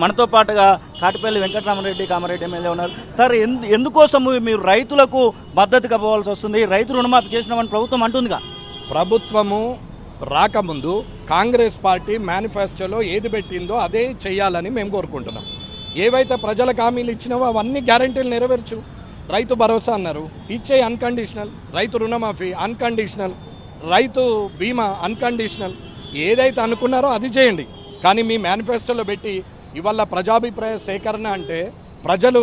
మనతో పాటుగా కాటిపల్లి వెంకటరామరెడ్డి కామారెడ్డి ఎమ్మెల్యే ఉన్నారు. సార్, ఎందుకోసం మీరు రైతులకు మద్దతుగా పోవాల్సి వస్తుంది? రైతు రుణమాఫీ చేసినామని ప్రభుత్వం అంటుందిగా. ప్రభుత్వము రాకముందు కాంగ్రెస్ పార్టీ మేనిఫెస్టోలో ఏది పెట్టిందో అదే చేయాలని మేము కోరుకుంటున్నాం. ఏవైతే ప్రజలకు హామీలు ఇచ్చినావో అవన్నీ గ్యారంటీలు నెరవేర్చు. రైతు భరోసా అన్నారు, ఇచ్చే అన్కండిషనల్. రైతు రుణమాఫీ అన్కండిషనల్, రైతు బీమా అన్కండిషనల్. ఏదైతే అనుకున్నారో అది చేయండి. కానీ మీ మేనిఫెస్టోలో పెట్టి ఇవాళ ప్రజాభిప్రాయ సేకరణ అంటే ప్రజలు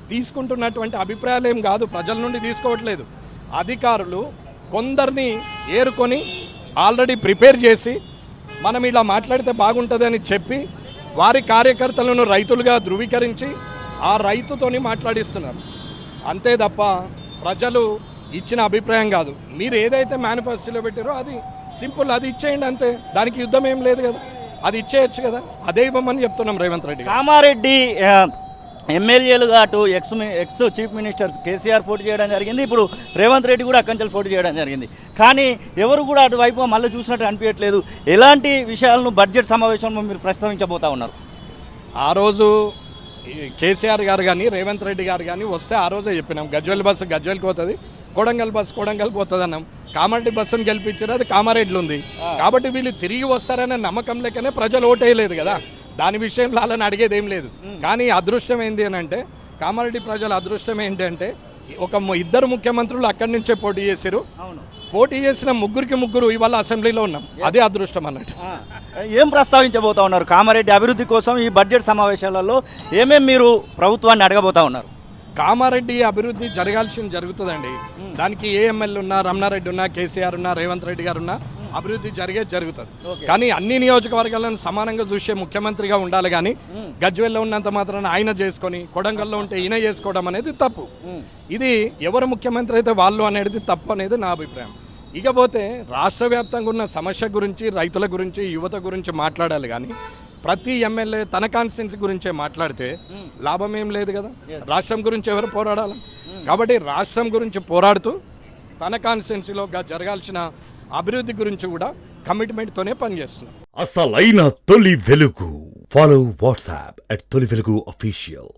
తీసుకుంటున్నటువంటి అభిప్రాయాలు ఏం కాదు, ప్రజల నుండి తీసుకోవట్లేదు. అధికారులు కొందరిని ఏరుకొని ఆల్రెడీ ప్రిపేర్ చేసి మనం ఇలా మాట్లాడితే బాగుంటుందని చెప్పి వారి కార్యకర్తలను రైతులుగా ధృవీకరించి ఆ రైతుతోని మాట్లాడిస్తున్నారు. అంతే తప్ప ప్రజలు ఇచ్చిన అభిప్రాయం కాదు. మీరు ఏదైతే మేనిఫెస్టోలో పెట్టారో అది సింపుల్, అది ఇచ్చేయండి అంతే. దానికి యుద్ధం ఏం లేదు కదా, అది ఇచ్చేయచ్చు కదా. అదే ఇవ్వమని చెప్తున్నాం రేవంత్ రెడ్డి. కామారెడ్డి ఎమ్మెల్యేలుగా అటు ఎక్స్ చీఫ్ మినిస్టర్ కేసీఆర్ పోటీ చేయడం జరిగింది, ఇప్పుడు రేవంత్ రెడ్డి కూడా అక్కడి నుంచి పోటీ చేయడం జరిగింది. కానీ ఎవరు కూడా అటువైపు మళ్ళీ చూసినట్టు అనిపించట్లేదు. ఎలాంటి విషయాలను బడ్జెట్ సమావేశంలో మీరు ప్రస్తావించబోతా ఉన్నారు? ఆ రోజు కేసీఆర్ గారు కానీ రేవంత్ రెడ్డి గారు కానీ వస్తే ఆ రోజే చెప్పినాం, గజ్వేల్ బస్సు గజ్వేల్కి పోతుంది, కొడంగల్ బస్సు కొడంగల్కి పోతుంది అన్నాం. కామారెడ్డి బస్సును గెలిపించారు, అది కామారెడ్డిలో ఉంది. కాబట్టి వీళ్ళు తిరిగి వస్తారనే నమ్మకం లేకనే ప్రజలు ఓటేయలేదు కదా. దాని విషయంలో వాళ్ళని అడిగేది ఏం లేదు. కానీ అదృష్టం ఏంటి అని అంటే, కామారెడ్డి ప్రజల అదృష్టం ఏంటి అంటే ఇద్దరు ముఖ్యమంత్రులు అక్కడి నుంచే పోటీ చేశారు. పోటీ చేసిన ముగ్గురు ఇవాళ అసెంబ్లీలో ఉన్నాం. అదే అదృష్టం అన్నట్టు. ఏం ప్రస్తావించబోతా ఉన్నారు కామారెడ్డి అభివృద్ధి కోసం? ఈ బడ్జెట్ సమావేశాలలో ఏమేమి మీరు ప్రభుత్వాన్ని అడగబోతా ఉన్నారు? కామారెడ్డి అభివృద్ధి జరుగుతుందండి. దానికి ఏ ఎమ్మెల్యే ఉన్నా, రమణారెడ్డి ఉన్నా, కేసీఆర్ ఉన్నా, రేవంత్ రెడ్డి గారు ఉన్నా, అభివృద్ధి జరుగుతుంది. కానీ అన్ని నియోజకవర్గాలను సమానంగా చూసే ముఖ్యమంత్రిగా ఉండాలి. కానీ గజ్వేల్లో ఉన్నంత మాత్రాన ఆయన చేసుకొని కొడంగల్లో ఉంటే ఈయన చేసుకోవడం అనేది తప్పు. ఇది ఎవరు ముఖ్యమంత్రి అయితే వాళ్ళు అనేది తప్పు అనేది నా అభిప్రాయం. ఇకపోతే రాష్ట్ర వ్యాప్తంగా ఉన్న సమస్య గురించి, రైతుల గురించి, యువత గురించి మాట్లాడాలి. కానీ ప్రతి ఎమ్మెల్యే తన కాన్స్టిట్యున్సీ గురించే మాట్లాడితే లాభం ఏం లేదు కదా. రాష్ట్రం గురించి ఎవరు పోరాడాలి? కాబట్టి రాష్ట్రం గురించి పోరాడుతూ తన కాన్స్టిట్యున్సీలో జరగాల్సిన అభివృద్ధి గురించి కూడా కమిట్మెంట్తోనే పనిచేస్తున్నాం. అసలైన తొలి వెలుగు. ఫాలో వాట్సాప్ @తొలి వెలుగు అఫీషియల్.